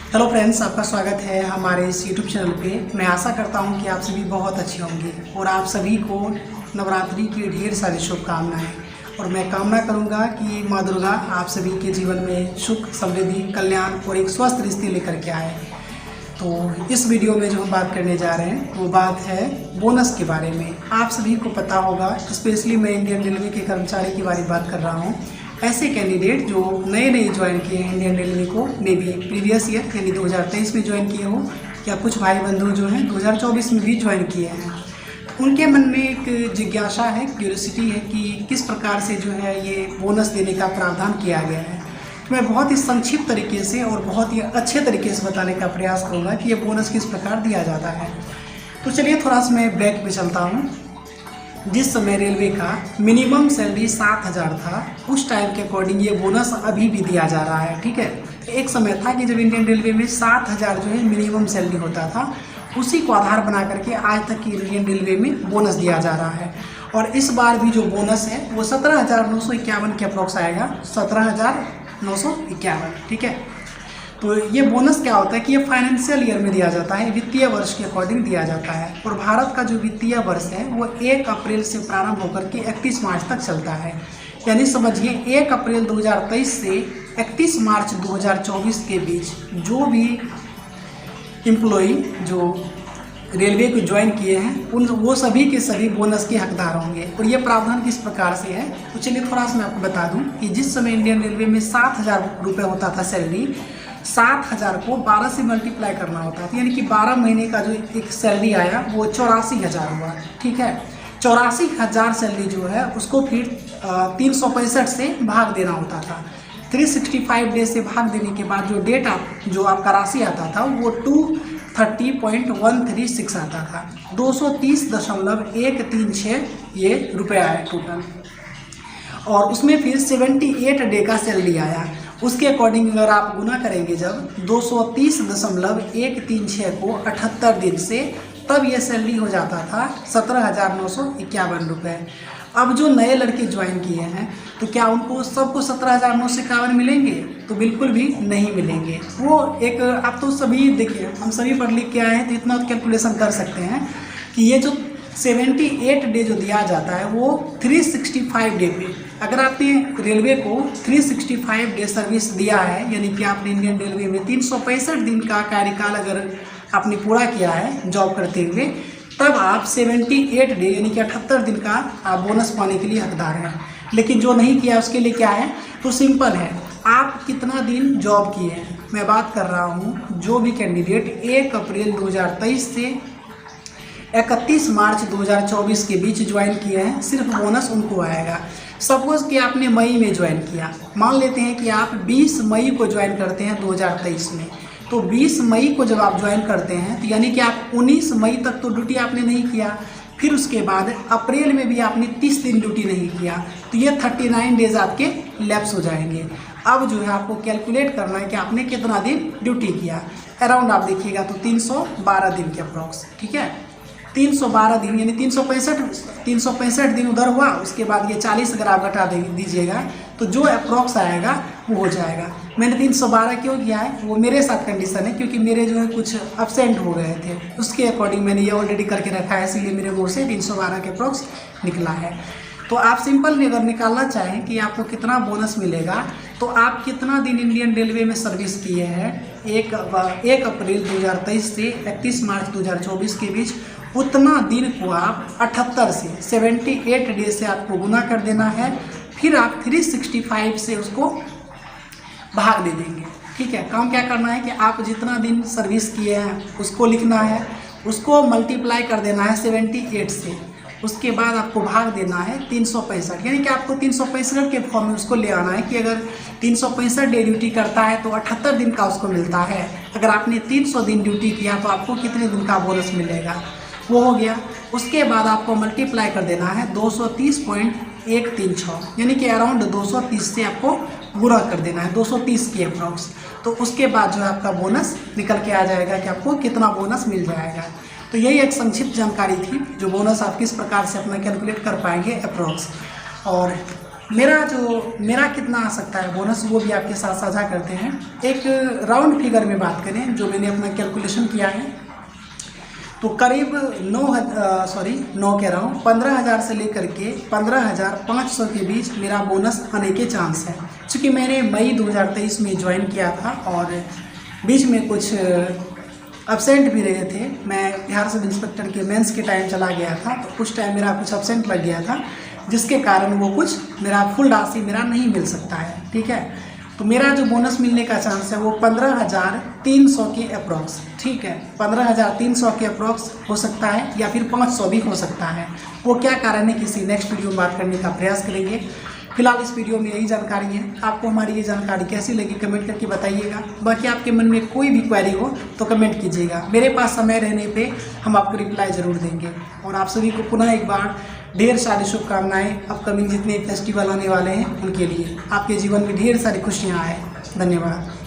Hello friends, आपका स्वागत है हमारे इस यूट्यूब चैनल पे। मैं आशा करता हूं कि आप सभी बहुत अच्छे होंगे और आप सभी को नवरात्रि की ढेर सारी शुभकामनाएं। और मैं कामना करूंगा कि माँ दुर्गा आप सभी के जीवन में सुख, समृद्धि, कल्याण और एक स्वस्थ रिश्ते लेकर के आए। तो इस वीडियो में जो हम बात करने जा रहे हैं वो बात है बोनस के बारे में। आप सभी को पता होगा, स्पेशली मैं इंडियन रेलवे के कर्मचारी की बात कर रहा हूँ। ऐसे कैंडिडेट जो नए ज्वाइन किए हैं इंडियन रेलवे को, मे बी प्रीवियस ईयर यानी 2023 में ज्वाइन किए हो, या कुछ भाई बंधु जो हैं 2024 में भी ज्वाइन किए हैं, उनके मन में एक जिज्ञासा है, क्यूरियोसिटी है कि किस प्रकार से जो है ये बोनस देने का प्रावधान किया गया है। तो मैं बहुत ही संक्षिप्त तरीके से और बहुत ही अच्छे तरीके से बताने का प्रयास करूँगा कि ये बोनस किस प्रकार दिया जाता है। तो चलिए थोड़ा सा मैं बैक पे चलता हूँ। जिस समय रेलवे का मिनिमम सैलरी 7,000 था, उस टाइम के अकॉर्डिंग ये बोनस अभी भी दिया जा रहा है। ठीक है, एक समय था कि जब इंडियन रेलवे में 7,000 जो है मिनिमम सैलरी होता था, उसी को आधार बना करके आज तक की इंडियन रेलवे में बोनस दिया जा रहा है। और इस बार भी जो बोनस है वो 17,951 के अप्रोक्स आएगा, 17,951। ठीक है, तो ये बोनस क्या होता है कि ये फाइनेंशियल ईयर में दिया जाता है, वित्तीय वर्ष के अकॉर्डिंग दिया जाता है। और भारत का जो वित्तीय वर्ष है वो 1 अप्रैल से प्रारंभ होकर के 31 मार्च तक चलता है। यानी समझिए 1 अप्रैल 2023 से 31 मार्च 2024 के बीच जो भी एम्प्लॉई जो रेलवे को ज्वाइन किए हैं वो सभी के सभी बोनस के हकदार होंगे। और ये प्रावधान किस प्रकार से है, तो चलिए थोड़ा सा मैं आपको बता दूं कि जिस समय इंडियन रेलवे में 7,000 रुपये होता था सैलरी, 7,000 को 12 से मल्टीप्लाई करना होता था, यानी कि 12 महीने का जो एक सैलरी आया वो 84,000 हुआ। ठीक है, 84,000 सैलरी जो है उसको फिर 365 से भाग देना होता था। 365 डेज से भाग देने के बाद जो डेट जो आपका राशि आता था वो 230.136 आता था, 230.136 ये रुपये आया टोटल। और उसमें फिर 78 डे का सैलरी आया। उसके अकॉर्डिंग अगर आप गुना करेंगे जब 230.136 को 78 दिन से, तब ये सैलरी हो जाता था 17,951 रुपये। अब जो नए लड़के ज्वाइन किए हैं तो क्या उनको सबको 17,951 मिलेंगे? तो बिल्कुल भी नहीं मिलेंगे। वो एक आप तो सभी देखिए, हम सभी पढ़ लिख के आए हैं तो इतना कैलकुलेशन कर सकते हैं कि ये जो 78 डे जो दिया जाता है वो 365 डे पे, अगर आपने रेलवे को 365 डे सर्विस दिया है, यानी कि आपने इंडियन रेलवे में 365 दिन का कार्यकाल अगर आपने पूरा किया है जॉब करते हुए, तब आप 78 डे यानी कि 78 दिन का आप बोनस पाने के लिए हकदार हैं। लेकिन जो नहीं किया उसके लिए क्या है, तो सिंपल है, आप कितना दिन जॉब किए हैं। मैं बात कर रहा हूँ जो भी कैंडिडेट 1 अप्रैल 2023 से 31 मार्च 2024 के बीच ज्वाइन किए हैं, सिर्फ बोनस उनको आएगा। सपोज कि आपने मई में ज्वाइन किया, मान लेते हैं कि आप 20 मई को ज्वाइन करते हैं 2023 में, तो 20 मई को जब आप ज्वाइन करते हैं तो यानी कि आप 19 मई तक तो ड्यूटी आपने नहीं किया, फिर उसके बाद अप्रैल में भी आपने 30 दिन ड्यूटी नहीं किया, तो ये 39 डेज आपके लैप्स हो जाएंगे। अब जो है आपको कैलकुलेट करना है कि आपने कितना दिन ड्यूटी किया। अराउंड आप देखिएगा तो 312 दिन के अप्रॉक्स। ठीक है, 312 दिन यानी 365 दिन उधर हुआ, उसके बाद ये 40 अगर आप घटा दीजिएगा तो जो अप्रॉक्स आएगा वो हो जाएगा। मैंने 312 क्यों किया है, वो मेरे साथ कंडीशन है क्योंकि मेरे जो है कुछ अब्सेंट हो गए थे, उसके अकॉर्डिंग मैंने ये ऑलरेडी करके रखा है, इसीलिए मेरे मुँह से 312 के अप्रॉक्स निकला है। तो आप सिंपल अगर निकालना चाहें कि आपको कितना बोनस मिलेगा, तो आप कितना दिन इंडियन रेलवे में सर्विस किए हैं 1 अप्रैल 2023 से 31 मार्च 2024 के बीच, उतना दिन को आप 78 से 78 डे से आपको गुना कर देना है, फिर आप 365 से उसको भाग दे देंगे। ठीक है, काम क्या करना है कि आप जितना दिन सर्विस किए हैं उसको लिखना है, उसको मल्टीप्लाई कर देना है 78 से, उसके बाद आपको भाग देना है 365, यानी कि आपको 365 के फॉर्म में उसको ले आना है कि अगर 365 डे ड्यूटी करता है तो 78 दिन का उसको मिलता है। अगर आपने 300 दिन ड्यूटी किया तो आपको कितने दिन का बोनस मिलेगा, वो हो गया। उसके बाद आपको मल्टीप्लाई कर देना है 230.136, यानी कि अराउंड 230 से आपको गुणा कर देना है 230 के अप्रॉक्स। तो उसके बाद जो है आपका बोनस निकल के आ जाएगा कि आपको कितना बोनस मिल जाएगा। तो यही एक संक्षिप्त जानकारी थी, जो बोनस आप किस प्रकार से अपना कैलकुलेट कर पाएंगे अप्रॉक्स। और मेरा कितना आ सकता है बोनस, वो भी आपके साथ साझा करते हैं। एक राउंड फिगर में बात करें जो मैंने अपना कैलकुलेशन किया है, तो करीब 15,000 से लेकर के 15,500 के बीच मेरा बोनस आने के चांस है। क्योंकि मैंने मई 2023 में ज्वाइन किया था और बीच में कुछ एब्सेंट भी रहे थे। मैं बिहार सब इंस्पेक्टर के मेंस के टाइम चला गया था, तो कुछ टाइम मेरा कुछ एब्सेंट लग गया था, जिसके कारण वो कुछ मेरा फुल राशि मेरा नहीं मिल सकता है। ठीक है, तो मेरा जो बोनस मिलने का चांस है वो 15,300 के अप्रॉक्स, ठीक है, 15,300 के अप्रॉक्स हो सकता है या फिर 500 भी हो सकता है। वो क्या कारण है, किसी नेक्स्ट वीडियो में बात करने का प्रयास करेंगे। फिलहाल इस वीडियो में यही जानकारी है। आपको हमारी ये जानकारी कैसी लगी कमेंट करके बताइएगा। बाकी आपके मन में कोई भी क्वेरी हो तो कमेंट कीजिएगा, मेरे पास समय रहने पे हम आपको रिप्लाई ज़रूर देंगे। और आप सभी को पुनः एक बार ढेर सारी शुभकामनाएं, अपकमिंग जितने फेस्टिवल आने वाले हैं उनके लिए। आपके जीवन में ढेर सारी खुशियाँ आए। धन्यवाद।